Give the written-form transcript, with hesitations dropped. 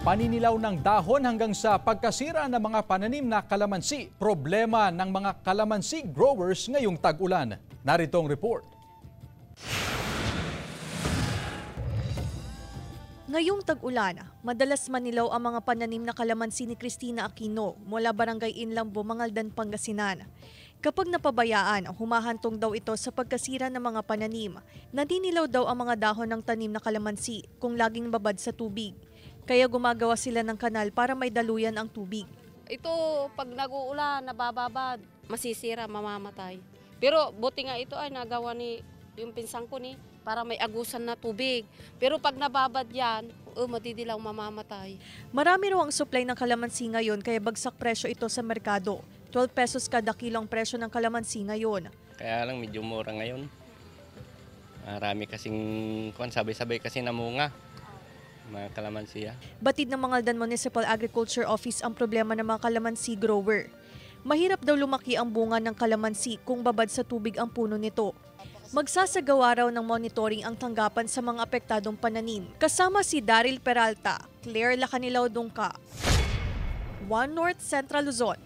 paninilaw ng dahon hanggang sa pagkasira ng mga pananim na kalamansi. Problema ng mga kalamansi growers ngayong tag-ulan. Narito ang report. Ngayong tag-ulan, madalas manilaw ang mga pananim na kalamansi ni Cristina Aquino mula Barangay Inlang, Bumangaldan, Pangasinan. Kapag napabayaan, humahantong daw ito sa pagkasira ng mga pananim. Naninilaw daw ang mga dahon ng tanim na kalamansi kung laging babad sa tubig. Kaya gumagawa sila ng kanal para may daluyan ang tubig. Ito, pag nag-uulan, nabababad, masisira, mamamatay. Pero buti nga ito ay nagawa ni yung pinsang ko ni para may agusan na tubig. Pero pag nababad yan, madidilaw, mamamatay. Marami raw ang supply ng kalamansi ngayon kaya bagsak presyo ito sa merkado. 12 pesos kada kilo ang presyo ng kalamansi ngayon. Kaya lang medyo mura ngayon. Marami kasing sabay-sabay kasi namunga. Mga kalamansiya. Batid ng Mangaldan Municipal Agriculture Office ang problema ng mga kalamansi grower. Mahirap daw lumaki ang bunga ng kalamansi kung babad sa tubig ang puno nito. Magsasagawa raw ng monitoring ang tanggapan sa mga apektadong pananim. Kasama si Daryl Peralta, Claire Lacanilaw Dungka, One North Central Luzon.